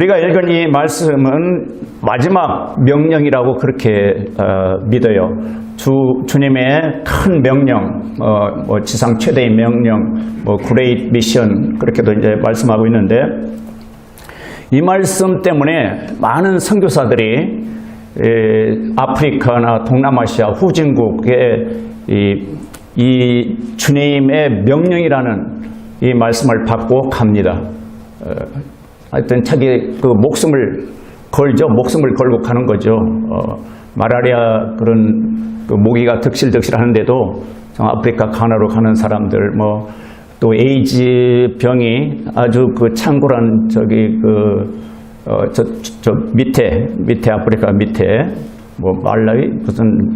우리가 읽은 이 말씀은 마지막 명령이라고 그렇게 믿어요. 주님의 큰 명령, 지상 최대의 명령, 그레이트 미션 그렇게도 이제 말씀하고 있는데, 이 말씀 때문에 많은 선교사들이 아프리카나 동남아시아 후진국에 이 주님의 명령이라는 이 말씀을 받고 갑니다. 하여튼 자기 그 목숨을 걸죠. 목숨을 걸고 가는 거죠. 마라리아 그런 그 모기가 득실득실 하는데도 아프리카 가나로 가는 사람들, 또 에이즈 병이 아주 그 창궐한 저기 저 밑에 아프리카 밑에 말라위 무슨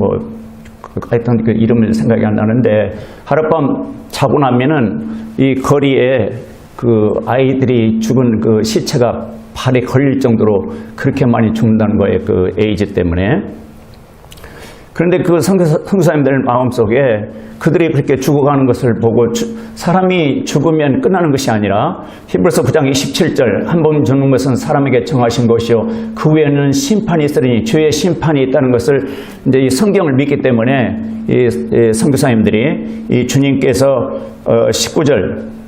하여튼 그 이름을 생각이 안 나는데, 하룻밤 자고 나면은 이 거리에 그 아이들이 죽은 그 시체가 발에 걸릴 정도로 그렇게 많이 죽는다는 거예요. 그 에이즈 때문에. 그런데 그 선교사님들 마음속에 그들이 그렇게 죽어가는 것을 보고 사람이 죽으면 끝나는 것이 아니라 히브리서 9장 27절 한 번 죽는 것은 사람에게 정하신 것이요 그 후에는 심판이 있으리니 주의 심판이 있다는 것을 이제 이 성경을 믿기 때문에 이 선교사님들이 이 주님께서 19절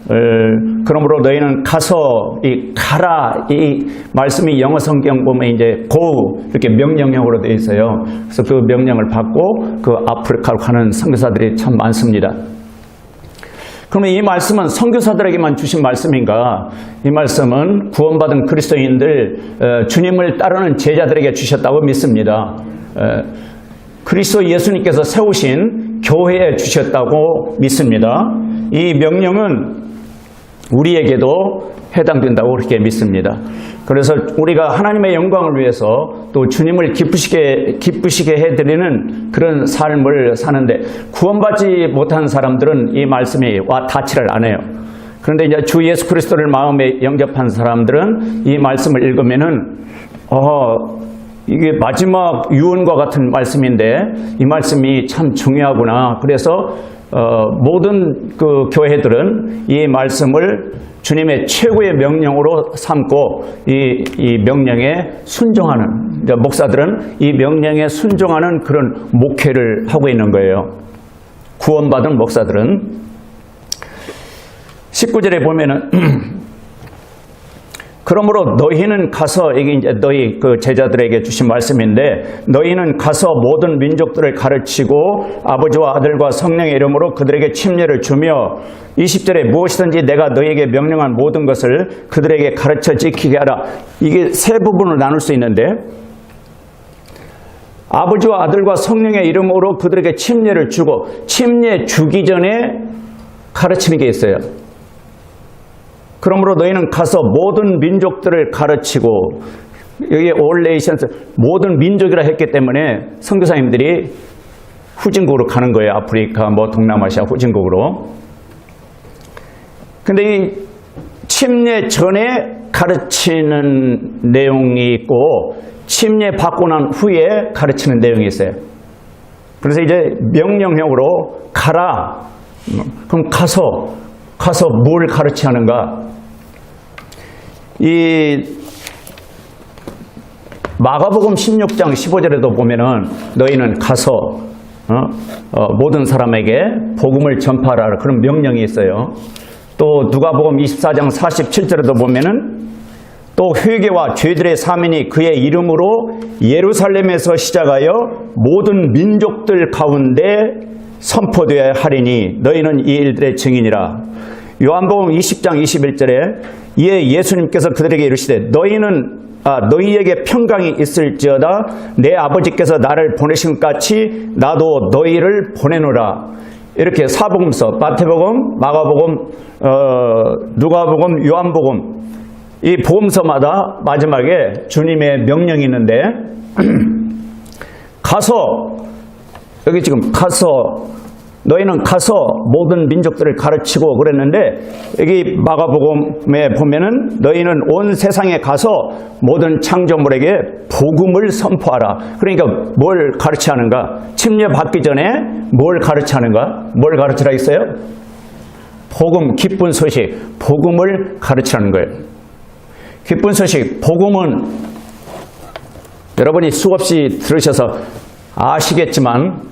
그러므로 너희는 가서 가라, 이 말씀이 영어 성경 보면 이제 go 이렇게 명령형으로 되어 있어요. 그래서 그 명령을 받고 그 아프리카로 가는 선교사들이 참 많습니다. 그러면 이 말씀은 선교사들에게만 주신 말씀인가? 이 말씀은 구원받은 그리스도인들 주님을 따르는 제자들에게 주셨다고 믿습니다. 그리스도 예수님께서 세우신 교회에 주셨다고 믿습니다. 이 명령은 우리에게도 해당된다고 그렇게 믿습니다. 그래서 우리가 하나님의 영광을 위해서 또 주님을 기쁘시게 해드리는 그런 삶을 사는데, 구원받지 못한 사람들은 이 말씀이 와 닿지를 않아요. 그런데 이제 주 예수 그리스도를 마음에 영접한 사람들은 이 말씀을 읽으면은 이게 마지막 유언과 같은 말씀인데 이 말씀이 참 중요하구나. 그래서 모든 그 교회들은 이 말씀을 주님의 최고의 명령으로 삼고 이 명령에 순종하는, 그러니까 목사들은 이 명령에 순종하는 그런 목회를 하고 있는 거예요. 구원받은 목사들은. 19절에 보면은 그러므로 너희는 가서, 이게 이제 너희 그 제자들에게 주신 말씀인데, 너희는 가서 모든 민족들을 가르치고 아버지와 아들과 성령의 이름으로 그들에게 침례를 주며 20절에 무엇이든지 내가 너희에게 명령한 모든 것을 그들에게 가르쳐 지키게 하라. 이게 세 부분을 나눌 수 있는데, 아버지와 아들과 성령의 이름으로 그들에게 침례를 주고, 침례 주기 전에 가르치는 게 있어요. 그러므로 너희는 가서 모든 민족들을 가르치고, 여기 all nations, 모든 민족이라 했기 때문에 선교사님들이 후진국으로 가는 거예요. 아프리카, 동남아시아 후진국으로. 근데 이 침례 전에 가르치는 내용이 있고, 침례 받고 난 후에 가르치는 내용이 있어요. 그래서 이제 명령형으로 가라. 그럼 가서 뭘 가르쳐야 하는가? 이 마가복음 16장 15절에도 보면은 너희는 가서 모든 사람에게 복음을 전파하라, 그런 명령이 있어요. 또 누가복음 24장 47절에도 보면은 또 회개와 죄들의 사면이 그의 이름으로 예루살렘에서 시작하여 모든 민족들 가운데 선포되어야 하리니 너희는 이 일들의 증인이라. 요한복음 20장 21절에 이에 예수님께서 그들에게 이르시되 너희에게 평강이 있을지어다. 내 아버지께서 나를 보내신 것 같이 나도 너희를 보내노라. 이렇게 사복음서 마태복음, 마가복음, 누가복음, 요한복음, 이 복음서마다 마지막에 주님의 명령이 있는데 여기 지금 너희는 가서 모든 민족들을 가르치고 그랬는데, 여기 마가복음에 보면은 너희는 온 세상에 가서 모든 창조물에게 복음을 선포하라. 그러니까 뭘 가르쳐야 하는가? 침례 받기 전에 뭘 가르쳐야 하는가? 뭘 가르치라 했어요? 복음, 기쁜 소식, 복음을 가르치라는 거예요. 기쁜 소식, 복음은 여러분이 수없이 들으셔서 아시겠지만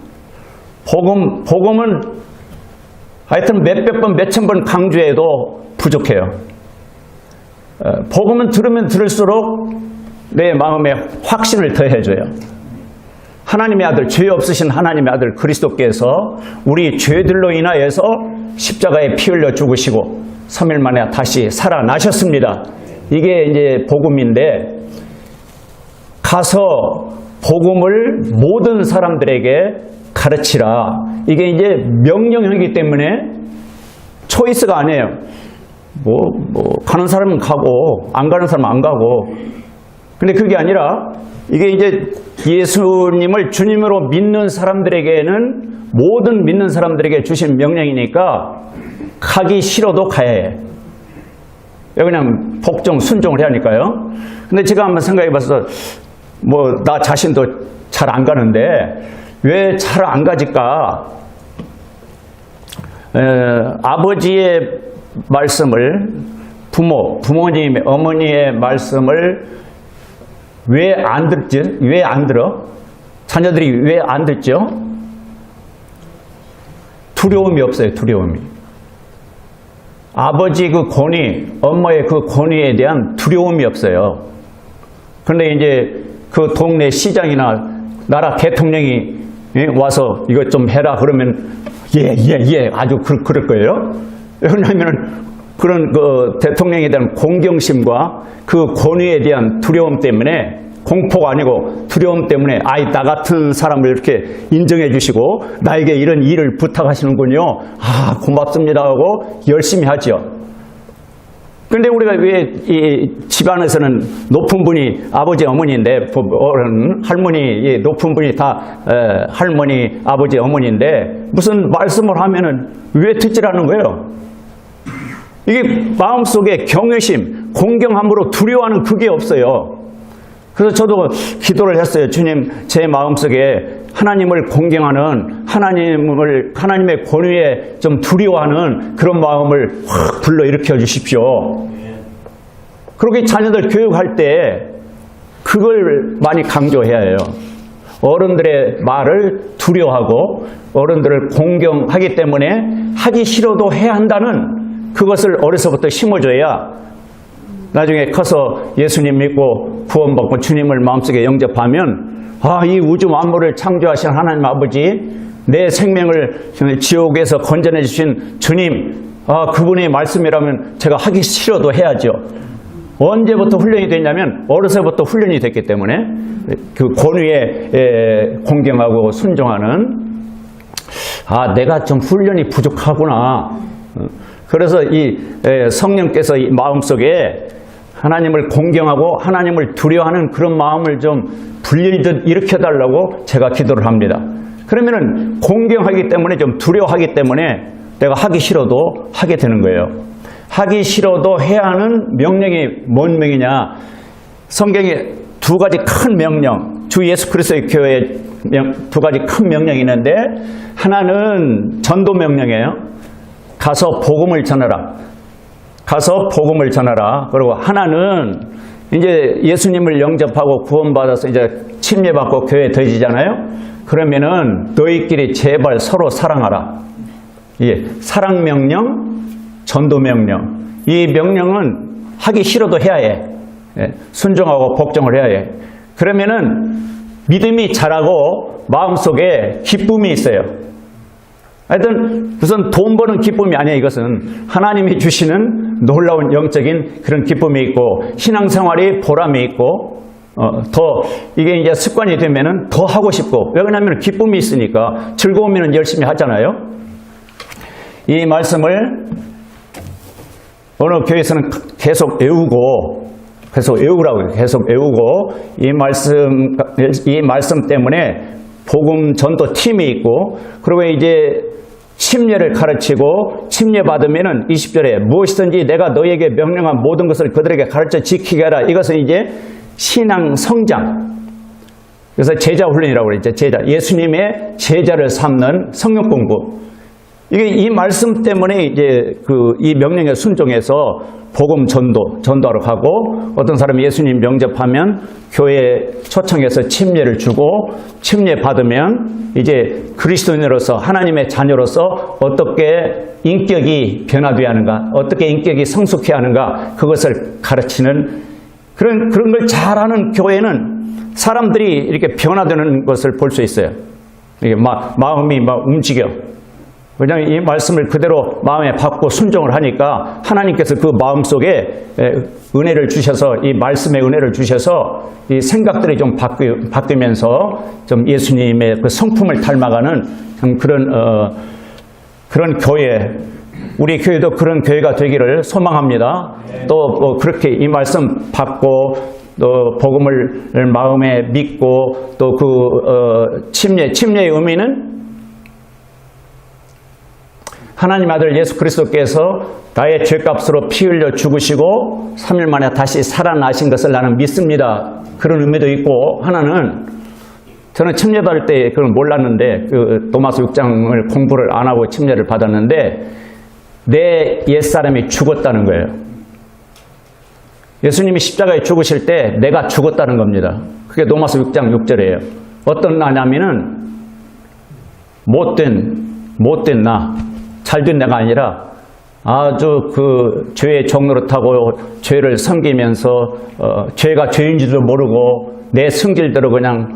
복음은 하여튼 몇백 번, 몇천 번 강조해도 부족해요. 복음은 들으면 들을수록 내 마음에 확신을 더해줘요. 하나님의 아들, 죄 없으신 하나님의 아들 그리스도께서 우리 죄들로 인하여서 십자가에 피 흘려 죽으시고 3일 만에 다시 살아나셨습니다. 이게 이제 복음인데, 가서 복음을 모든 사람들에게 가르치라. 이게 이제 명령이기 때문에 초이스가 아니에요. 가는 사람은 가고 안 가는 사람은 안 가고. 근데 그게 아니라 이게 이제 예수님을 주님으로 믿는 사람들에게는, 모든 믿는 사람들에게 주신 명령이니까 가기 싫어도 가야 해. 그냥 복종, 순종을 해야 하니까요. 근데 제가 한번 생각해 봐서 나 자신도 잘 안 가는데 왜 잘 안 가질까? 아버지의 말씀을, 부모님, 어머니의 말씀을 왜 안 듣지? 왜 안 들어? 자녀들이 왜 안 듣죠? 두려움이 없어요, 두려움이. 아버지 그 권위, 엄마의 그 권위에 대한 두려움이 없어요. 그런데 이제 그 동네 시장이나 나라 대통령이 와서 이것 좀 해라 그러면 예, 아주 그럴 거예요. 왜냐하면 그런 그 대통령에 대한 공경심과 그 권위에 대한 두려움 때문에, 공포가 아니고 두려움 때문에 나 같은 사람을 이렇게 인정해 주시고 나에게 이런 일을 부탁하시는군요. 고맙습니다 하고 열심히 하죠. 그런데 우리가 왜 이 집안에서는 높은 분이 아버지, 어머니인데, 할머니, 높은 분이 다 할머니, 아버지, 어머니인데 무슨 말씀을 하면은 왜 듣질 않는 거예요? 이게 마음속에 경외심, 공경함으로 두려워하는 그게 없어요. 그래서 저도 기도를 했어요. 주님, 제 마음속에 하나님을 공경하는, 하나님의 권위에 좀 두려워하는 그런 마음을 확 불러일으켜 주십시오. 그렇게 자녀들 교육할 때 그걸 많이 강조해야 해요. 어른들의 말을 두려워하고 어른들을 공경하기 때문에 하기 싫어도 해야 한다는 그것을 어려서부터 심어줘야 나중에 커서 예수님 믿고 구원받고 주님을 마음속에 영접하면 이 우주 만물을 창조하신 하나님 아버지, 내 생명을 지옥에서 건져내 주신 주님, 그분의 말씀이라면 제가 하기 싫어도 해야죠. 언제부터 훈련이 됐냐면 어려서부터 훈련이 됐기 때문에 그 권위에 공경하고 순종하는, 내가 좀 훈련이 부족하구나. 그래서 이 성령께서 이 마음속에 하나님을 공경하고 하나님을 두려워하는 그런 마음을 좀 불리듯 일으켜달라고 제가 기도를 합니다. 그러면은 공경하기 때문에, 좀 두려워하기 때문에 내가 하기 싫어도 하게 되는 거예요. 하기 싫어도 해야 하는 명령이 뭔 명이냐? 성경에 두 가지 큰 명령, 주 예수 그리스도의 교회에 두 가지 큰 명령이 있는데, 하나는 전도 명령이에요. 가서 복음을 전하라. 가서 복음을 전하라. 그리고 하나는 이제 예수님을 영접하고 구원받아서 이제 침례받고 교회에 더해지잖아요. 그러면은 너희끼리 제발 서로 사랑하라. 사랑 명령, 전도 명령. 이 명령은 하기 싫어도 해야 해. 순종하고 복종을 해야 해. 그러면은 믿음이 자라고 마음속에 기쁨이 있어요. 하여튼 무슨 돈 버는 기쁨이 아니에요. 이것은 하나님이 주시는 놀라운 영적인 그런 기쁨이 있고, 신앙생활이 보람이 있고, 더 이게 이제 습관이 되면은 더 하고 싶고, 왜 그러냐면 기쁨이 있으니까, 즐거우면 열심히 하잖아요. 이 말씀을 어느 교회에서는 계속 외우라고 계속 외우고, 이 말씀 때문에 복음 전도 팀이 있고, 그리고 이제 침례를 가르치고, 침례 받으면은 20절에 무엇이든지 내가 너에게 명령한 모든 것을 그들에게 가르쳐 지키게 하라. 이것은 이제 신앙 성장. 그래서 제자 훈련이라고 그랬죠. 제자. 예수님의 제자를 삼는 성령 공부. 이 말씀 때문에 이제 이 명령에 순종해서 복음 전도하러 가고, 어떤 사람이 예수님 영접하면 교회에 초청해서 침례를 주고, 침례 받으면 이제 그리스도인으로서, 하나님의 자녀로서 어떻게 인격이 변화되어야 하는가, 어떻게 인격이 성숙해야 하는가, 그것을 가르치는 그런 걸 잘하는 교회는 사람들이 이렇게 변화되는 것을 볼 수 있어요. 이게 마음이 움직여. 그냥 이 말씀을 그대로 마음에 받고 순종을 하니까 하나님께서 그 마음 속에 은혜를 주셔서, 이 말씀의 은혜를 주셔서 이 생각들이 좀 바뀌면서 좀 예수님의 그 성품을 닮아가는 그런 교회, 우리 교회도 그런 교회가 되기를 소망합니다. 또 그렇게 이 말씀 받고 또 복음을 마음에 믿고 또 침례의 의미는 하나님 아들 예수 그리스도께서 나의 죄값으로 피 흘려 죽으시고 3일 만에 다시 살아나신 것을 나는 믿습니다. 그런 의미도 있고, 하나는 저는 침례 받을 때 그걸 몰랐는데 로마서 6장을 공부를 안 하고 침례를 받았는데 내 옛사람이 죽었다는 거예요. 예수님이 십자가에 죽으실 때 내가 죽었다는 겁니다. 그게 로마서 6장 6절이에요. 어떤 나냐면은 못된 나, 잘된 내가 아니라 아주 죄의 종노릇하고 죄를 섬기면서 죄가 죄인지도 모르고 내 승질대로 그냥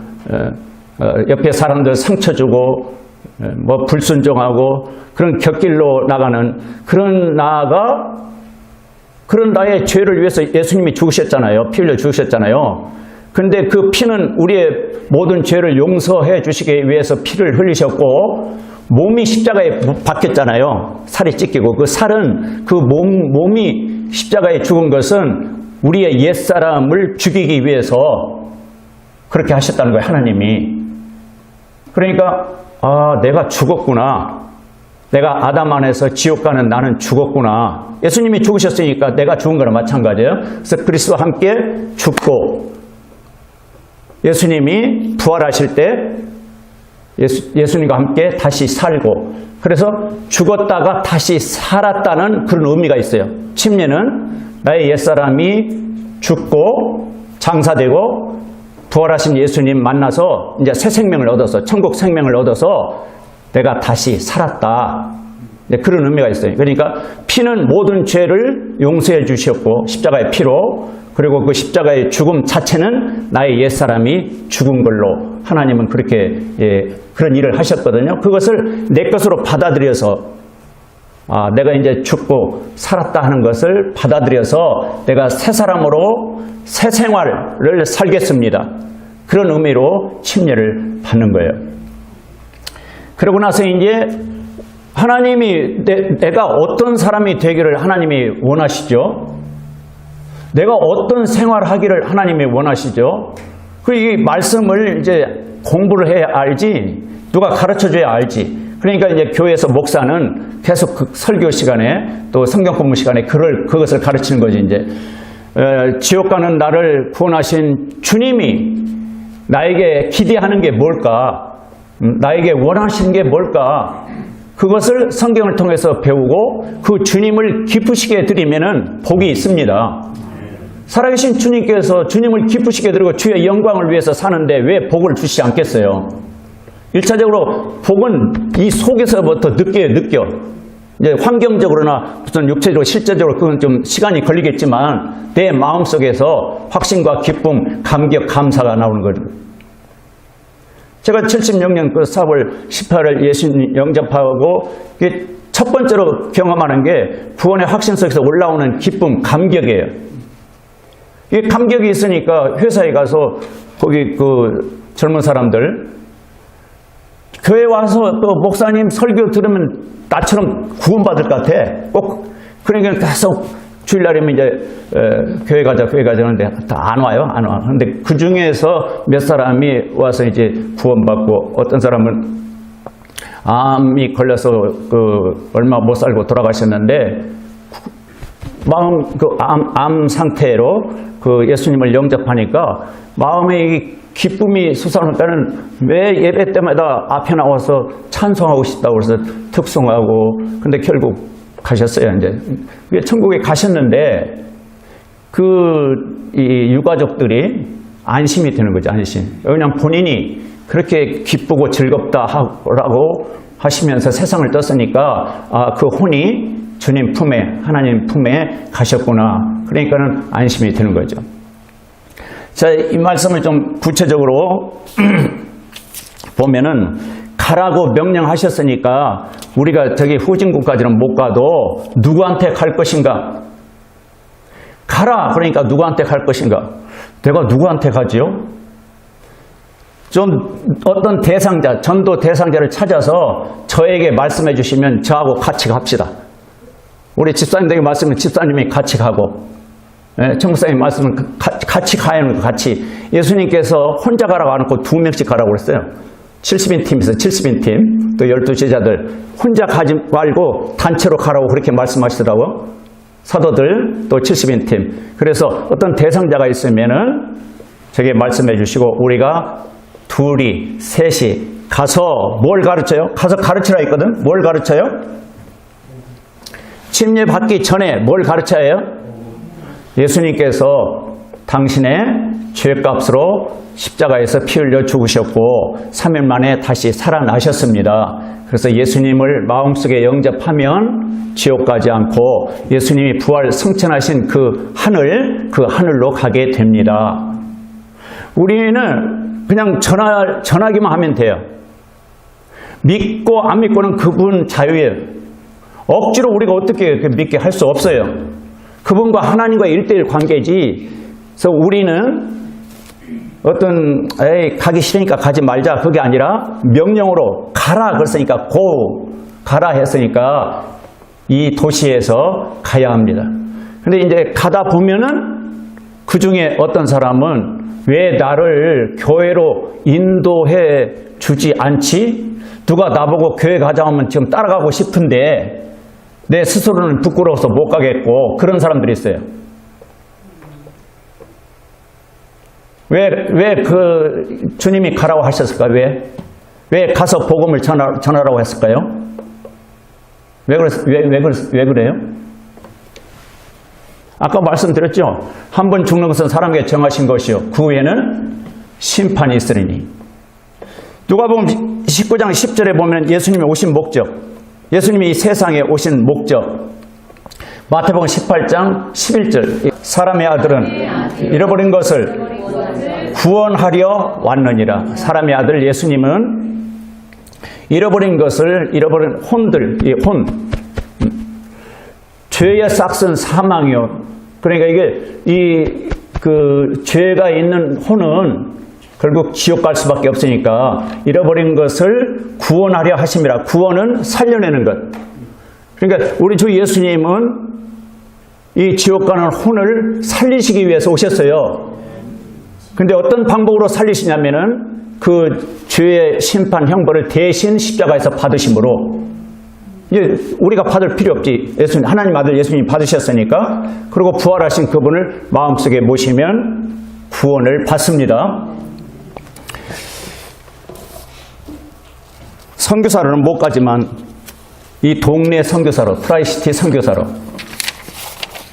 옆에 사람들 상처 주고 불순종하고 그런 곁길로 나가는 그런 나의 죄를 위해서 예수님이 죽으셨잖아요. 피 흘려 죽으셨잖아요. 그런데 그 피는 우리의 모든 죄를 용서해 주시기 위해서 피를 흘리셨고, 몸이 십자가에 박혔잖아요. 살이 찢기고, 그 살은 몸이 십자가에 죽은 것은 우리의 옛사람을 죽이기 위해서 그렇게 하셨다는 거예요, 하나님이. 그러니까 내가 죽었구나. 내가 아담 안에서 지옥 가는 나는 죽었구나. 예수님이 죽으셨으니까 내가 죽은 거랑 마찬가지예요. 그래서 그리스도와 함께 죽고, 예수님이 부활하실 때 예수님과 함께 다시 살고, 그래서 죽었다가 다시 살았다는 그런 의미가 있어요. 침례는 나의 옛사람이 죽고 장사되고 부활하신 예수님 만나서 이제 새 생명을 얻어서, 천국 생명을 얻어서 내가 다시 살았다. 그런 의미가 있어요. 그러니까 피는 모든 죄를 용서해 주셨고, 십자가의 피로, 그리고 그 십자가의 죽음 자체는 나의 옛사람이 죽은 걸로 하나님은 그렇게 그런 일을 하셨거든요. 그것을 내 것으로 받아들여서 내가 이제 죽고 살았다 하는 것을 받아들여서 내가 새 사람으로 새 생활을 살겠습니다. 그런 의미로 침례를 받는 거예요. 그러고 나서 이제 하나님이 내가 어떤 사람이 되기를 하나님이 원하시죠. 내가 어떤 생활하기를 하나님이 원하시죠. 이 말씀을 이제 공부를 해야 알지, 누가 가르쳐줘야 알지. 그러니까 이제 교회에서 목사는 계속 그 설교 시간에 또 성경 공부 시간에 그것을 가르치는 거지. 이제 지옥 가는 나를 구원하신 주님이 나에게 기대하는 게 뭘까? 나에게 원하시는 게 뭘까? 그것을 성경을 통해서 배우고 그 주님을 기쁘시게 드리면은 복이 있습니다. 살아계신 주님께서 주님을 기쁘시게 드리고 주의 영광을 위해서 사는데 왜 복을 주시지 않겠어요? 1차적으로 복은 이 속에서부터 느껴. 이제 환경적으로나 무슨 육체적으로 실제적으로 그건 좀 시간이 걸리겠지만 내 마음속에서 확신과 기쁨, 감격, 감사가 나오는 거죠. 제가 76년 4월 18일 예수님 영접하고 첫 번째로 경험하는 게 구원의 확신 속에서 올라오는 기쁨, 감격이에요. 이 감격이 있으니까 회사에 가서 거기 젊은 사람들 교회 와서 또 목사님 설교 들으면 나처럼 구원받을 것 같아. 꼭 그러니까 계속 주일날이면 이제 교회 가자 하는데 다 안 와요. 근데 그 중에서 몇 사람이 와서 이제 구원받고, 어떤 사람은 암이 걸려서 얼마 못 살고 돌아가셨는데 암 상태로 그 예수님을 영접하니까 마음에 이 기쁨이 솟아오는 때는 왜 예배 때마다 앞에 나와서 찬송하고 싶다고 해서 특송하고, 근데 결국 가셨어요. 이제 천국에 가셨는데 이 유가족들이 안심이 되는 거죠. 안심. 왜냐하면 본인이 그렇게 기쁘고 즐겁다라고 하시면서 세상을 떴으니까 그 혼이 주님 품에, 하나님 품에 가셨구나. 그러니까는 안심이 되는 거죠. 자, 이 말씀을 좀 구체적으로 보면은 가라고 명령하셨으니까 우리가 저기 후진국까지는 못 가도 누구한테 갈 것인가? 가라. 그러니까 누구한테 갈 것인가? 내가 누구한테 가지요? 좀 어떤 대상자, 전도 대상자를 찾아서 저에게 말씀해 주시면 저하고 같이 갑시다. 우리 집사님에게 말씀은 집사님이 같이 가고, 청사님 말씀은 같이 가야 하는 거, 같이. 예수님께서 혼자 가라고 안 하고 2명씩 가라고 그랬어요. 70인 팀 있어요. 70인 팀. 또 12제자들. 혼자 가지 말고 단체로 가라고 그렇게 말씀하시더라고요. 사도들 또 70인 팀. 그래서 어떤 대상자가 있으면은 저게 말씀해 주시고, 우리가 둘이, 셋이 가서 뭘 가르쳐요? 가서 가르치라 했거든? 뭘 가르쳐요? 침례 받기 전에 뭘 가르쳐야 해요? 예수님께서 당신의 죄값으로 십자가에서 피 흘려 죽으셨고 3일 만에 다시 살아나셨습니다. 그래서 예수님을 마음속에 영접하면 지옥 가지 않고 예수님이 부활 승천하신 그 하늘로 가게 됩니다. 우리는 그냥 전하기만 하면 돼요. 믿고 안 믿고는 그분 자유예요. 억지로 우리가 어떻게 믿게 할 수 없어요. 그분과 하나님과 1:1 관계지. 그래서 우리는 어떤 가기 싫으니까 가지 말자 그게 아니라 명령으로 가라 그랬으니까 가라 했으니까 이 도시에서 가야 합니다. 근데 이제 가다 보면은 그 중에 어떤 사람은 왜 나를 교회로 인도해 주지 않지? 누가 나보고 교회 가자 하면 지금 따라가고 싶은데 내 스스로는 부끄러워서 못 가겠고, 그런 사람들이 있어요. 왜 주님이 가라고 하셨을까? 왜 가서 복음을 전하라고 했을까요? 왜 그래요? 아까 말씀드렸죠? 한 번 죽는 것은 사람에게 정하신 것이요. 그 후에는 심판이 있으리니. 누가복음 19장 10절에 보면 예수님이 오신 목적, 예수님이 이 세상에 오신 목적, 마태복음 18장 11절, 사람의 아들은 잃어버린 것을 구원하려 왔느니라. 사람의 아들 예수님은 잃어버린 혼들, 죄의 싹슨 사망이요. 그러니까 이게 죄가 있는 혼은 결국 지옥 갈 수밖에 없으니까 잃어버린 것을 구원하려 하심이라. 구원은 살려내는 것. 그러니까 우리 주 예수님은 이 지옥 가는 혼을 살리시기 위해서 오셨어요. 근데 어떤 방법으로 살리시냐면은 그 죄의 심판 형벌을 대신 십자가에서 받으심으로, 이제 우리가 받을 필요 없지. 하나님 아들 예수님이 받으셨으니까. 그리고 부활하신 그분을 마음속에 모시면 구원을 받습니다. 선교사로는 못 가지만 이 동네 선교사로, 트라이시티 선교사로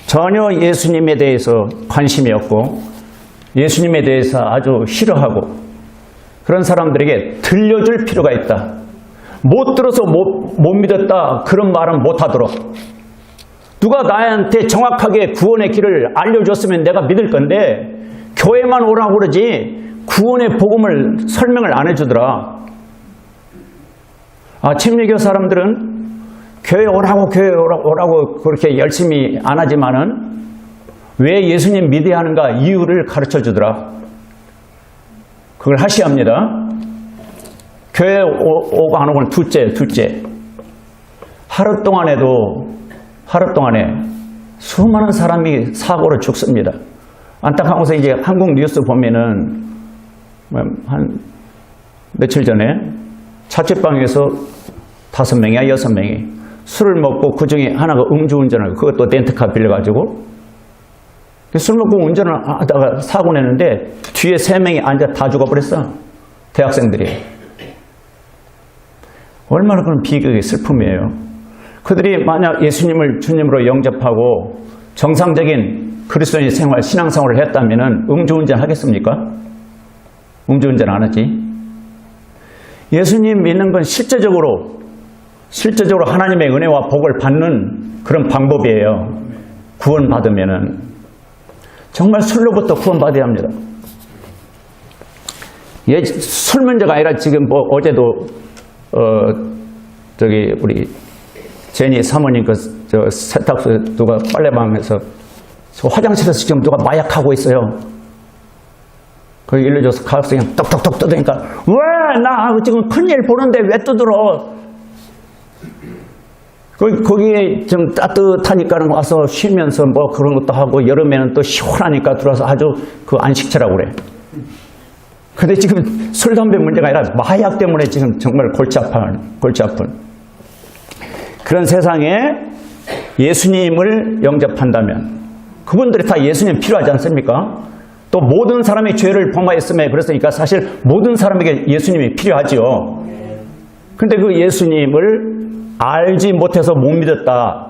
전혀 예수님에 대해서 관심이 없고 예수님에 대해서 아주 싫어하고 그런 사람들에게 들려줄 필요가 있다. 못 들어서 못 믿었다 그런 말은 못하도록, 누가 나한테 정확하게 구원의 길을 알려줬으면 내가 믿을 건데 교회만 오라고 그러지 구원의 복음을 설명을 안 해주더라. 침례교 사람들은 교회 오라고 그렇게 열심히 안 하지만은 왜 예수님 믿어야 하는가 이유를 가르쳐 주더라. 그걸 하셔야 합니다. 교회 오고 안 오고는 둘째. 하루 동안에 수많은 사람이 사고로 죽습니다. 안타까운 것은 이제 한국 뉴스 보면은 한 며칠 전에 자취방에서 5명이야 6명이 술을 먹고 그 중에 하나가 음주운전을, 그것도 렌트카 빌려가지고 술 먹고 운전을 하다가 사고 내는데 뒤에 3명이 앉아 다 죽어버렸어. 대학생들이. 얼마나 그런 비극의 슬픔이에요. 그들이 만약 예수님을 주님으로 영접하고 정상적인 그리스도인의 생활, 신앙생활을 했다면 음주운전 하겠습니까? 음주운전 안 하지. 예수님 믿는 건 실제적으로 하나님의 은혜와 복을 받는 그런 방법이에요. 구원받으면은. 정말 술로부터 구원받아야 합니다. 술 문제가 아니라 지금 어제도 우리 제니 사모님 세탁소 누가 빨래방에서 화장실에서 지금 누가 마약하고 있어요. 거기 일러줘서 가서 그냥 떡떡떡 뜯으니까 왜 나 지금 큰일 보는데 왜 뜯으러? 거기에 좀 따뜻하니까는 와서 쉬면서 뭐 그런 것도 하고 여름에는 또 시원하니까 들어와서 아주 그 안식처라고 그래. 근데 지금 술, 담배 문제가 아니라 마약 때문에 지금 정말 골치 아픈 그런 세상에 예수님을 영접한다면 그분들이 다 예수님 필요하지 않습니까? 또 모든 사람이 죄를 범하였음에 그랬으니까 사실 모든 사람에게 예수님이 필요하지요. 근데 그 예수님을 알지 못해서 못 믿었다.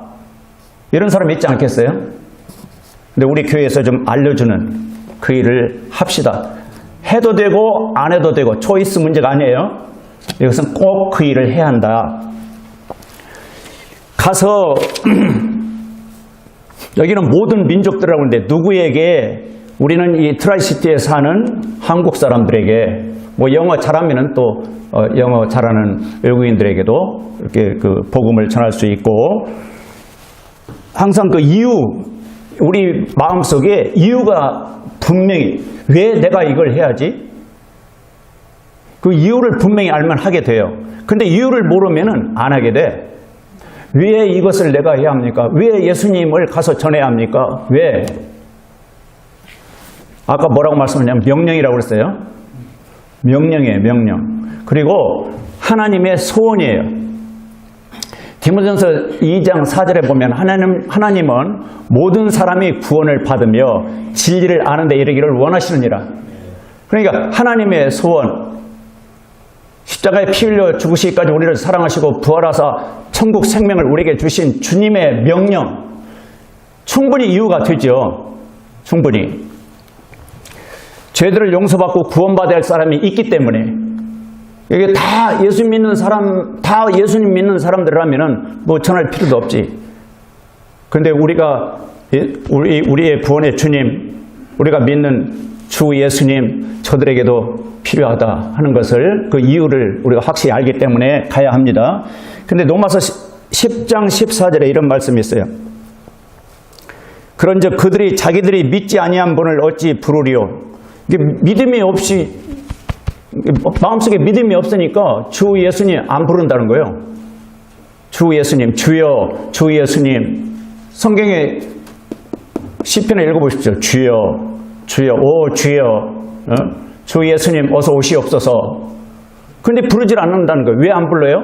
이런 사람이 있지 않겠어요? 근데 우리 교회에서 좀 알려주는 그 일을 합시다. 해도 되고 안 해도 되고 초이스 문제가 아니에요. 이것은 꼭 그 일을 해야 한다. 가서 여기는 모든 민족들이라고 하는데 누구에게 우리는 이 트라이시티에 사는 한국 사람들에게 뭐 영어 잘하면은 또 영어 잘하는 외국인들에게도 이렇게 그 복음을 전할 수 있고 항상 그 이유 우리 마음속에 이유가 분명히 왜 내가 이걸 해야지? 그 이유를 분명히 알면 하게 돼요. 근데 이유를 모르면은 안 하게 돼. 왜 이것을 내가 해야 합니까? 왜 예수님을 가서 전해야 합니까? 왜? 아까 뭐라고 말씀하냐면 명령이라고 그랬어요. 명령이에요. 명령. 그리고 하나님의 소원이에요. 디모데전서 2장 4절에 보면 하나님은 모든 사람이 구원을 받으며 진리를 아는 데 이르기를 원하시느니라. 그러니까 하나님의 소원, 십자가에 피 흘려 죽으시기까지 우리를 사랑하시고 부활하사 천국 생명을 우리에게 주신 주님의 명령, 충분히 이유가 되죠. 충분히. 죄들을 용서받고 구원받아야 할 사람이 있기 때문에 이게 다 예수 믿는 사람, 다 예수님 믿는 사람들이라면은 뭐 전할 필요도 없지. 근데 우리가 우리의 구원의 주님, 우리가 믿는 주 예수님, 저들에게도 필요하다 하는 것을 그 이유를 우리가 확실히 알기 때문에 가야 합니다. 근데 로마서 10장 14절에 이런 말씀이 있어요. 그런즉 그들이 자기들이 믿지 아니한 분을 어찌 부르리요? 이게 믿음이 없이 마음속에 믿음이 없으니까 주 예수님 안 부른다는 거예요. 주 예수님, 주여, 주 예수님. 성경에 시편을 읽어보십시오. 주여, 주여, 오 주여, 주 예수님 어서 오시옵소서. 그런데 부르질 않는다는 거예요. 왜 안 불러요?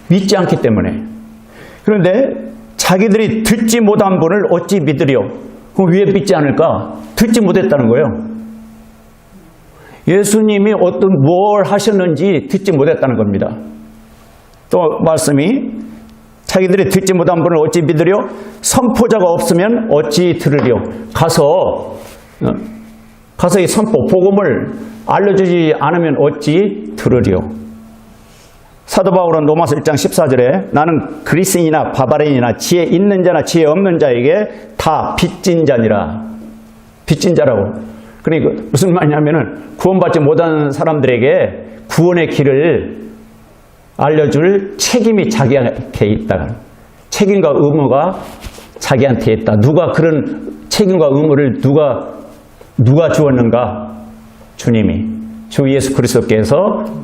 믿지 않기 때문에. 그런데 자기들이 듣지 못한 분을 어찌 믿으리요? 그럼 왜 믿지 않을까? 듣지 못했다는 거예요. 예수님이 뭘 하셨는지 듣지 못했다는 겁니다. 또 말씀이 자기들이 듣지 못한 분을 어찌 믿으려? 선포자가 없으면 어찌 들으려? 가서 이 선포, 복음을 알려주지 않으면 어찌 들으려? 사도 바울은 로마서 1장 14절에 나는 그리스인이나 바바레인이나 지혜 있는 자나 지혜 없는 자에게 다 빚진 자니라. 빚진 자라고. 그러니까 무슨 말이냐면은 구원받지 못한 사람들에게 구원의 길을 알려줄 책임이 자기한테 있다. 책임과 의무가 자기한테 있다. 누가 그런 책임과 의무를 누가 주었는가? 주님이. 주 예수 그리스도께서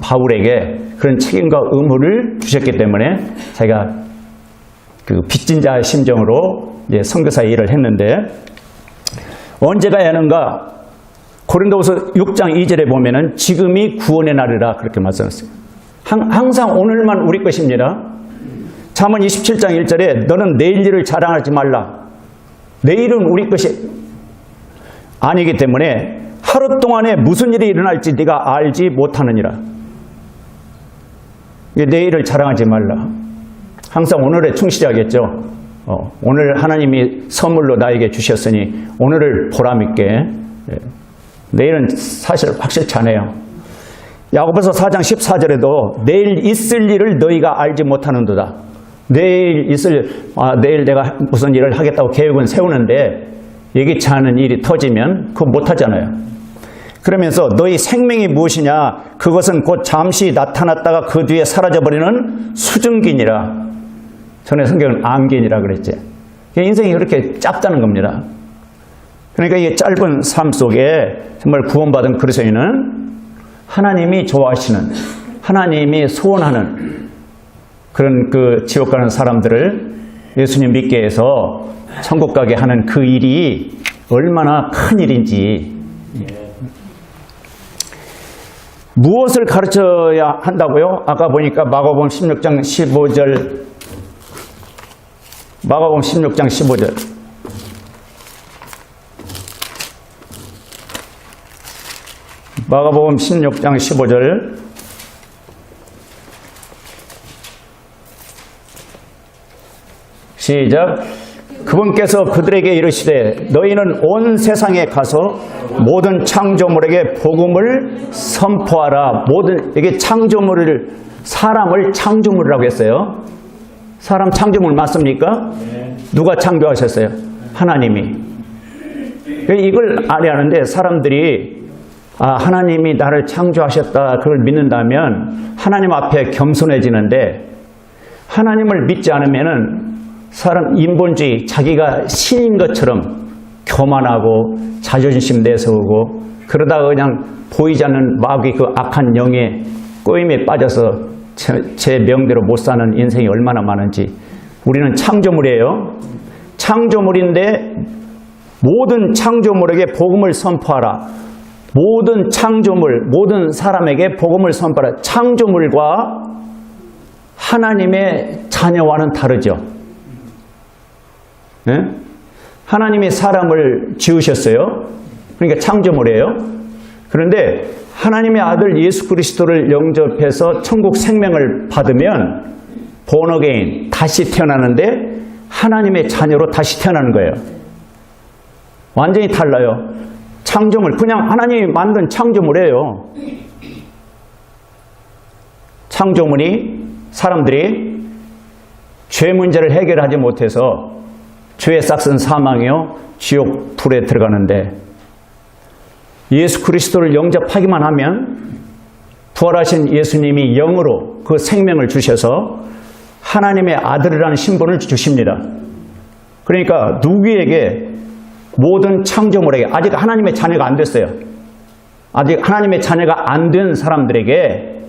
바울에게 그런 책임과 의무를 주셨기 때문에 자기가 그 빚진 자의 심정으로 이제 선교사 일을 했는데 언제 가야 하는가? 고린도후서 6장 2절에 보면은 지금이 구원의 날이라 그렇게 말씀했어요. 항상 오늘만 우리 것입니다. 잠언 27장 1절에 너는 내일 일을 자랑하지 말라. 내일은 우리 것이 아니기 때문에 하루 동안에 무슨 일이 일어날지 네가 알지 못하느니라. 내일을 자랑하지 말라. 항상 오늘에 충실하겠죠. 오늘 하나님이 선물로 나에게 주셨으니 오늘을 보람있게. 내일은 사실 확실치 않아요. 야고보서 4장 14절에도 내일 있을 일을 너희가 알지 못하는도다. 내일 내가 무슨 일을 하겠다고 계획은 세우는데 예기치 않은 일이 터지면 그거 못하잖아요. 그러면서 너희 생명이 무엇이냐? 그것은 곧 잠시 나타났다가 그 뒤에 사라져버리는 수증기니라. 전에 성경은 안개니라 그랬지. 인생이 그렇게 짧다는 겁니다. 그러니까 이 짧은 삶 속에 정말 구원받은 그리스도인은 하나님이 좋아하시는, 하나님이 소원하는 그런 그 지옥 가는 사람들을 예수님 믿게 해서 천국 가게 하는 그 일이 얼마나 큰 일인지. 무엇을 가르쳐야 한다고요? 아까 보니까 마가복음 16장 15절, 마가복음 16장 15절. 마가복음 16장 15절. 시작. 그분께서 그들에게 이르시되 너희는 온 세상에 가서 모든 창조물에게 복음을 선포하라. 이게 사람을 창조물이라고 했어요. 사람 창조물 맞습니까? 누가 창조하셨어요? 하나님이. 이걸 알아야 하는데 사람들이 하나님이 나를 창조하셨다 그걸 믿는다면 하나님 앞에 겸손해지는데 하나님을 믿지 않으면은 사람 인본주의, 자기가 신인 것처럼 교만하고 자존심 내세우고 그러다가 그냥 보이지 않는 마귀 그 악한 영의 꼬임에 빠져서 제 명대로 못 사는 인생이 얼마나 많은지. 우리는 창조물이에요. 창조물인데 모든 창조물에게 복음을 선포하라. 모든 창조물, 모든 사람에게 복음을 선포하라. 창조물과 하나님의 자녀와는 다르죠. 네? 하나님이 사람을 지으셨어요. 그러니까 창조물이에요. 그런데 하나님의 아들 예수 그리스도를 영접해서 천국 생명을 받으면 born again, 다시 태어나는데 하나님의 자녀로 다시 태어나는 거예요. 완전히 달라요. 창조물, 그냥 하나님이 만든 창조물이에요. 창조물이 사람들이 죄 문제를 해결하지 못해서 죄의 싹은 사망이요 지옥 불에 들어가는데 예수 그리스도를 영접하기만 하면 부활하신 예수님이 영으로 그 생명을 주셔서 하나님의 아들이라는 신분을 주십니다. 그러니까 누구에게 모든 창조물에게 아직 하나님의 자녀가 안 됐어요. 아직 하나님의 자녀가 안 된 사람들에게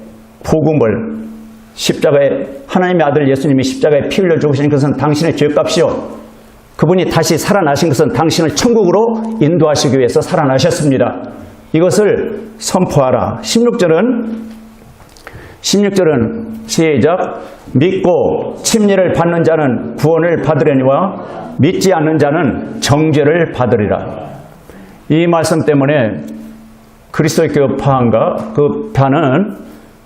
복음을 십자가에 하나님의 아들 예수님이 십자가에 피 흘려 죽으신 것은 당신의 죄값이요 그분이 다시 살아나신 것은 당신을 천국으로 인도하시기 위해서 살아나셨습니다. 이것을 선포하라. 16절은 시작. 믿고 침례를 받는 자는 구원을 받으려니와 믿지 않는 자는 정죄를 받으리라. 이 말씀 때문에 그리스도의 교파인가 그 파는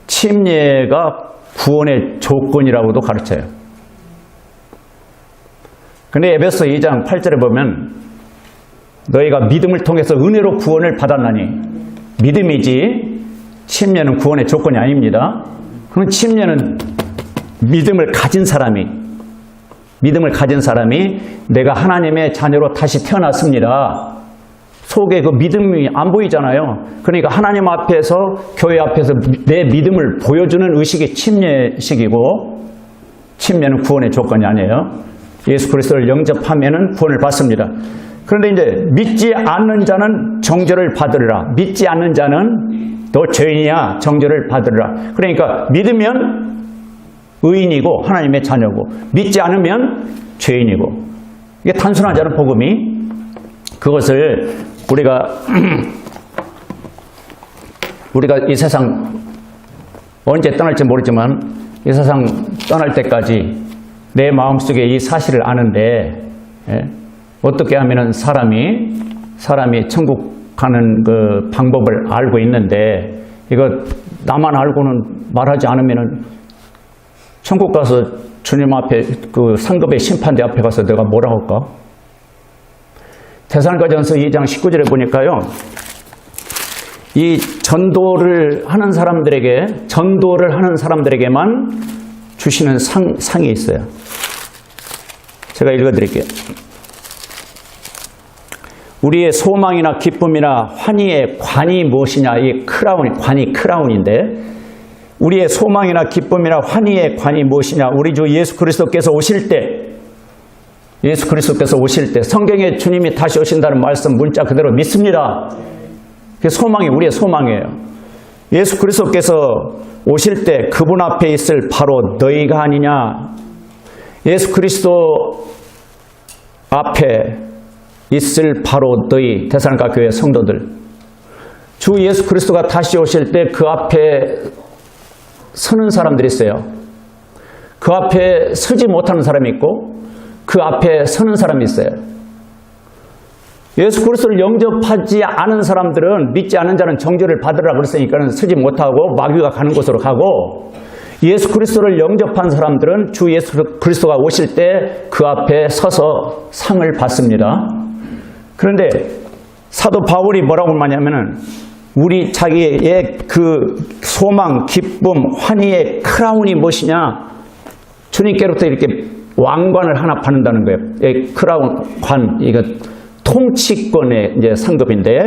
침례가 구원의 조건이라고도 가르쳐요. 근데 에베소 2장 8절에 보면 너희가 믿음을 통해서 은혜로 구원을 받았나니 믿음이지 침례는 구원의 조건이 아닙니다. 그럼 침례는 믿음을 가진 사람이 내가 하나님의 자녀로 다시 태어났습니다. 속에 그 믿음이 안 보이잖아요. 그러니까 하나님 앞에서 교회 앞에서 내 믿음을 보여주는 의식이 침례식이고 침례는 구원의 조건이 아니에요. 예수 그리스도를 영접하면은 구원을 받습니다. 그런데 이제 믿지 않는 자는 정죄를 받으리라. 믿지 않는 자는 너 죄인이야 정죄를 받으리라. 그러니까 믿으면 의인이고 하나님의 자녀고 믿지 않으면 죄인이고 이게 단순하지 않은 복음이 그것을 우리가 이 세상 언제 떠날지 모르지만 이 세상 떠날 때까지 내 마음속에 이 사실을 아는데 어떻게 하면 사람이 사람이 천국 가는 그 방법을 알고 있는데 이거 나만 알고는 말하지 않으면은 천국 가서 주님 앞에 그 상급의 심판대 앞에 가서 내가 뭐라 할까? 데살로니가전서 2장 19절에 보니까요. 이 전도를 하는 사람들에게만 주시는 상이 있어요. 제가 읽어드릴게요. 우리의 소망이나 기쁨이나 환희의 관이 무엇이냐? 이 관이 크라운인데, 우리의 소망이나 기쁨이나 환희의 관이 무엇이냐? 우리 주 예수 그리스도께서 오실 때, 성경에 주님이 다시 오신다는 말씀 문자 그대로 믿습니다. 그게 소망이 우리의 소망이에요. 예수 그리스도께서 오실 때 그분 앞에 있을 바로 너희가 아니냐? 예수 그리스도 앞에 있을 바로 너희 데살로니가 교회 성도들, 주 예수 그리스도가 다시 오실 때 그 앞에 서는 사람들이 있어요. 그 앞에 서지 못하는 사람이 있고 그 앞에 서는 사람이 있어요. 예수 그리스도를 영접하지 않은 사람들은, 믿지 않은 자는 정죄를 받으라고 그랬으니까 서지 못하고 마귀가 가는 곳으로 가고, 예수 그리스도를 영접한 사람들은 주 예수 그리스도가 오실 때 그 앞에 서서 상을 받습니다. 그런데 사도 바울이 뭐라고 말하냐면은, 우리 자기의 그 소망, 기쁨, 환희의 크라운이 무엇이냐? 주님께로부터 이렇게 왕관을 하나 받는다는 거예요. 이 크라운 관, 이거 통치권의 이제 상급인데,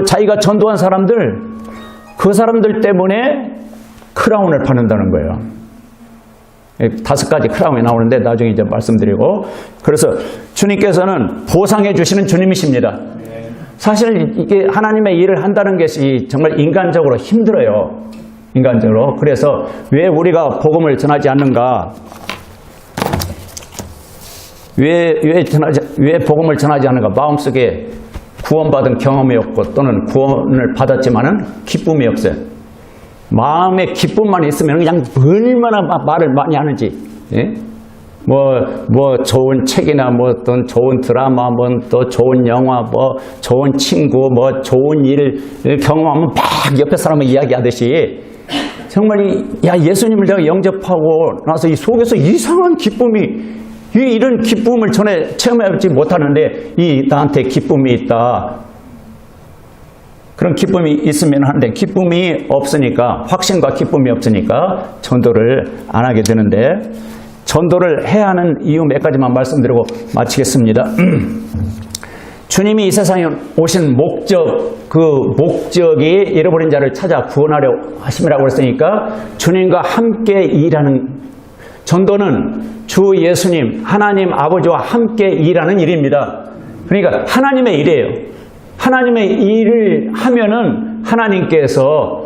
자기가 전도한 사람들, 그 사람들 때문에 크라운을 받는다는 거예요. 5가지 크라운이 나오는데 나중에 이제 말씀드리고, 그래서 주님께서는 보상해 주시는 주님이십니다. 사실 이게 하나님의 일을 한다는 것이 정말 인간적으로 힘들어요. 인간적으로. 그래서 왜 우리가 복음을 전하지 않는가? 왜 복음을 전하지 않는가? 마음속에 구원받은 경험이 없고 또는 구원을 받았지만은 기쁨이 없어요. 마음에 기쁨만 있으면 그냥 얼마나 말을 많이 하는지, 예? 뭐 좋은 책이나 뭐 어떤 좋은 드라마, 뭐 또 좋은 영화, 뭐 좋은 친구, 뭐 좋은 일 경험하면 막 옆에 사람을 이야기하듯이, 정말 예수님을 내가 영접하고 나서 이 속에서 이상한 기쁨이, 이런 기쁨을 전에 체험하지 못하는데 나한테 기쁨이 있다. 그런 기쁨이 있으면 하는데 기쁨이 없으니까, 확신과 기쁨이 없으니까 전도를 안 하게 되는데, 전도를 해야 하는 이유 몇 가지만 말씀드리고 마치겠습니다. 주님이 이 세상에 오신 그 목적이 잃어버린 자를 찾아 구원하려 하심이라고 했으니까 주님과 함께 일하는, 전도는 주 예수님, 하나님 아버지와 함께 일하는 일입니다. 그러니까 하나님의 일이에요. 하나님의 일을 하면은 하나님께서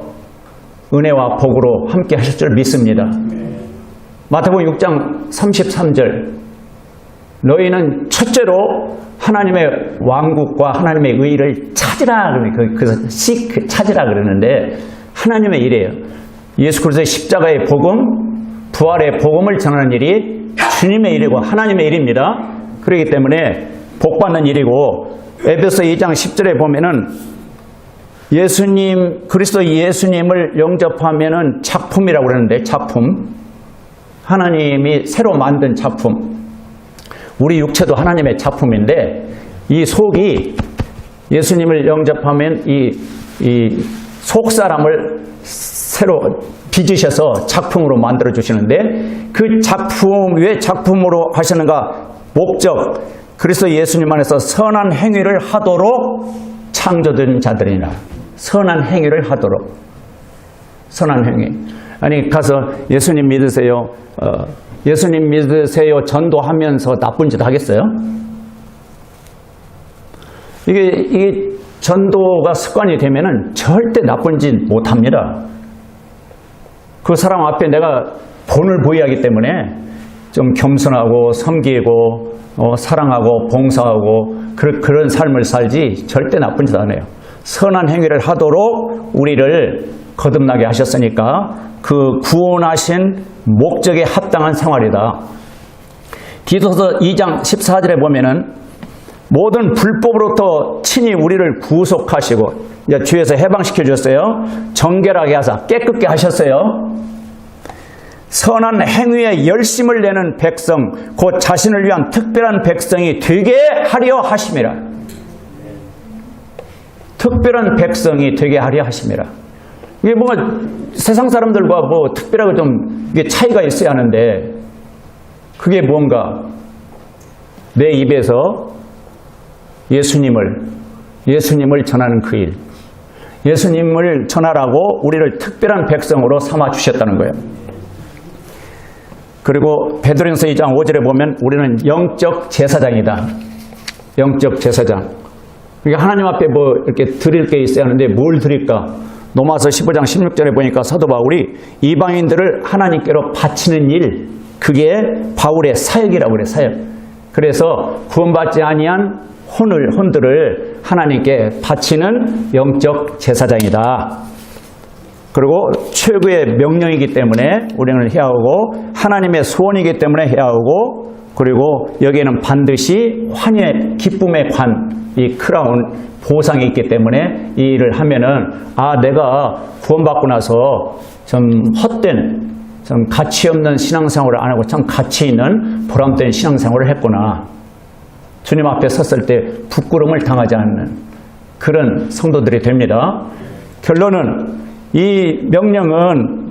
은혜와 복으로 함께 하실 줄 믿습니다. 마태복음 6장 33절, 너희는 첫째로 하나님의 왕국과 하나님의 의를 찾으라. 그래서 찾으라 그러는데 하나님의 일이에요. 예수 그리스도의 십자가의 복음, 부활의 복음을 전하는 일이 주님의 일이고 하나님의 일입니다. 그렇기 때문에 복받는 일이고, 에베소 2장 10절에 보면은 그리스도 예수님을 영접하면은 작품이라고 그러는데, 작품. 하나님이 새로 만든 작품. 우리 육체도 하나님의 작품인데, 이 속이 예수님을 영접하면 이 속사람을 새로 빚으셔서 작품으로 만들어 주시는데, 그 작품, 왜 작품으로 하시는가? 목적, 그리스도 예수님 안에서 선한 행위를 하도록 창조된 자들이나, 선한 행위를 하도록. 선한 행위. 아니, 가서 예수님 믿으세요, 예수님 믿으세요 전도하면서 나쁜 짓 하겠어요? 이게 전도가 습관이 되면은 절대 나쁜 짓 못 합니다. 그 사람 앞에 내가 본을 보여야 하기 때문에 좀 겸손하고 섬기고 사랑하고 봉사하고 그런 삶을 살지 절대 나쁜 짓 안 해요. 선한 행위를 하도록 우리를 거듭나게 하셨으니까 그 구원하신 목적에 합당한 생활이다. 디도서 2장 14절에 보면은 모든 불법으로부터 친히 우리를 구속하시고 이제 주에서 해방시켜 주셨어요. 정결하게 하사 깨끗게 하셨어요. 선한 행위에 열심을 내는 백성 곧 자신을 위한 특별한 백성이 되게 하려 하심이라. 특별한 백성이 되게 하려 하심이라. 이게 뭔가 세상 사람들과 뭐 특별하게 좀 이게 차이가 있어야 하는데 그게 뭔가 내 입에서 예수님을 전하는 그 일, 예수님을 전하라고 우리를 특별한 백성으로 삼아 주셨다는 거예요. 그리고 베드로전서 2장 5절에 보면 우리는 영적 제사장이다. 영적 제사장. 그러니까 하나님 앞에 뭐 이렇게 드릴 게 있어야 하는데 뭘 드릴까? 로마서 15장 16절에 보니까 사도 바울이 이방인들을 하나님께로 바치는 일, 그게 바울의 사역이라고 그래요. 사역. 그래서 구원받지 아니한 혼들을 하나님께 바치는 영적 제사장이다. 그리고 최고의 명령이기 때문에 우리는 해야 하고 하나님의 소원이기 때문에 해야 하고 그리고 여기에는 반드시 환희의 기쁨의 관, 이 크라운 보상이 있기 때문에 이 일을 하면은 내가 구원받고 나서 좀 헛된 좀 가치 없는 신앙생활을 안 하고 참 가치 있는 보람된 신앙생활을 했구나. 주님 앞에 섰을 때 부끄러움을 당하지 않는 그런 성도들이 됩니다. 결론은 이 명령은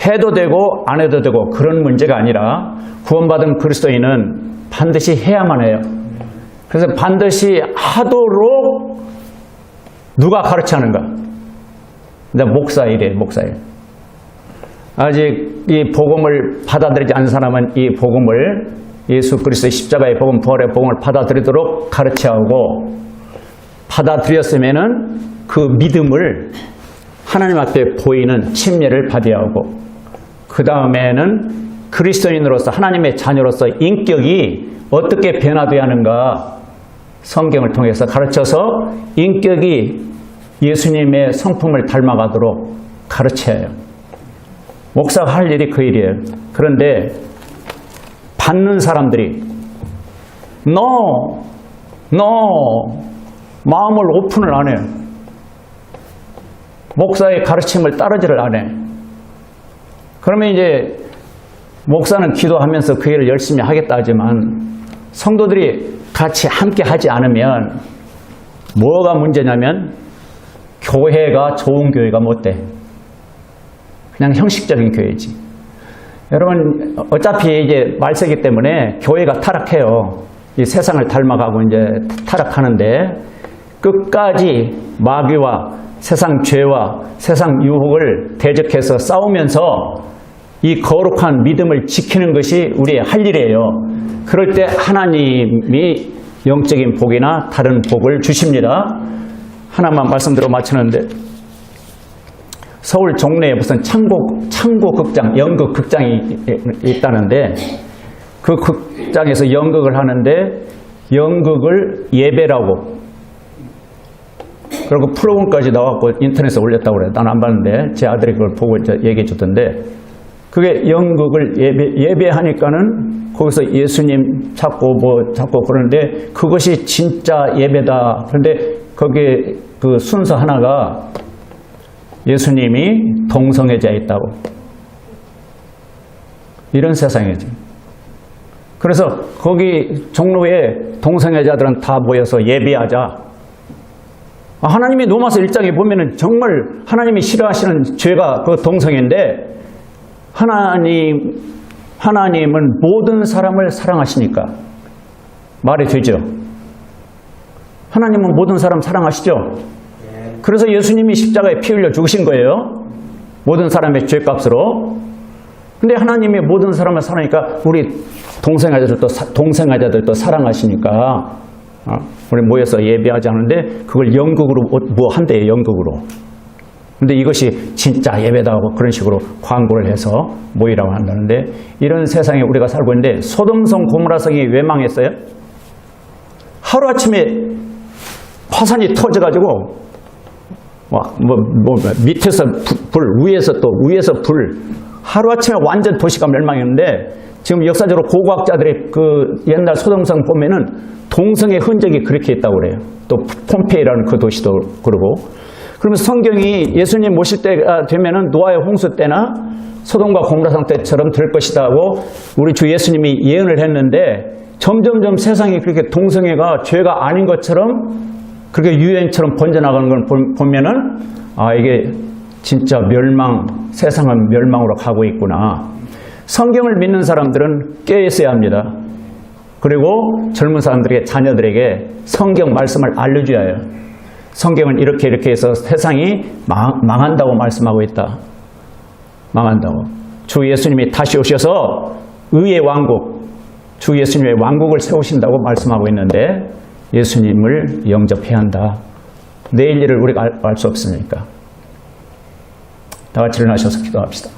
해도 되고 안 해도 되고 그런 문제가 아니라 구원받은 그리스도인은 반드시 해야만 해요. 그래서 반드시 하도록 누가 가르치는가? 목사 일이에요. 목사 일. 아직 이 복음을 받아들이지 않은 사람은 이 복음을 예수 그리스도의 십자가의 복음, 부활의 복음을 받아들이도록 가르쳐하고 받아들였으면은 그 믿음을 하나님 앞에 보이는 침례를 받아야 하고 그 다음에는 그리스도인으로서 하나님의 자녀로서 인격이 어떻게 변화되어야 하는가 성경을 통해서 가르쳐서 인격이 예수님의 성품을 닮아가도록 가르쳐야 해요. 목사가 할 일이 그 일이에요. 그런데 받는 사람들이 마음을 오픈을 안 해요. 목사의 가르침을 따르지를 안 해. 그러면 이제 목사는 기도하면서 그 일을 열심히 하겠다 하지만 성도들이 같이 함께 하지 않으면 뭐가 문제냐면 교회가 좋은 교회가 못 돼. 그냥 형식적인 교회지. 여러분 어차피 이제 말세기 때문에 교회가 타락해요. 이 세상을 닮아가고 이제 타락하는데 끝까지 마귀와 세상 죄와 세상 유혹을 대적해서 싸우면서 이 거룩한 믿음을 지키는 것이 우리의 할 일이에요. 그럴 때 하나님이 영적인 복이나 다른 복을 주십니다. 하나만 말씀드려 마치는데 서울 종로에 무슨 창고 극장, 연극 극장이 있다는데 그 극장에서 연극을 하는데 연극을 예배라고 그리고 프로그램까지 나왔고 인터넷에 올렸다고 그래요. 난 안 봤는데 제 아들이 그걸 보고 얘기해 주던데 그게 연극을 예배하니까는 거기서 예수님 찾고 뭐 찾고 그러는데 그것이 진짜 예배다. 그런데 거기에 그 순서 하나가 예수님이 동성애자에 있다고. 이런 세상이지. 그래서 거기 종로에 동성애자들은 다 모여서 예배하자. 하나님이 로마서 1장에 보면은 정말 하나님이 싫어하시는 죄가 그 동성애인데 하나님은 모든 사람을 사랑하시니까 말이 되죠. 하나님은 모든 사람 사랑하시죠. 그래서 예수님이 십자가에 피 흘려 죽으신 거예요. 모든 사람의 죄값으로. 근데 하나님이 모든 사람을 사랑하니까 우리 동생아자들도 사랑하시니까 우리 모여서 예배하지 않는데 그걸 연극으로 뭐 한대요. 연극으로. 근데 이것이 진짜 예배다고 그런 식으로 광고를 해서 모이라고 한다는데 이런 세상에 우리가 살고 있는데 소돔성 고모라성이 왜 망했어요? 하루아침에 화산이 터져가지고 밑에서 불, 위에서 불 하루아침에 완전 도시가 멸망했는데 지금 역사적으로 고고학자들의 그 옛날 소동성 보면은 동성의 흔적이 그렇게 있다고 그래요. 또 폼페이라는 그 도시도 그러고. 그러면서 성경이 예수님 모실 때가 되면은 노아의 홍수 때나 소돔과 고모라 때처럼 될 것이다고 우리 주 예수님이 예언을 했는데 점점점 세상이 그렇게 동성애가 죄가 아닌 것처럼 그렇게 유행처럼 번져나가는 걸 보면은 이게 진짜 세상은 멸망으로 가고 있구나. 성경을 믿는 사람들은 깨어 있어야 합니다. 그리고 젊은 사람들에게 자녀들에게 성경 말씀을 알려줘야 해요. 성경은 이렇게 해서 세상이 망한다고 말씀하고 있다. 망한다고. 주 예수님이 다시 오셔서 의의 왕국, 주 예수님의 왕국을 세우신다고 말씀하고 있는데 예수님을 영접해야 한다. 내일 일을 우리가 알 수 없으니까. 다 같이 일어나셔서 기도합시다.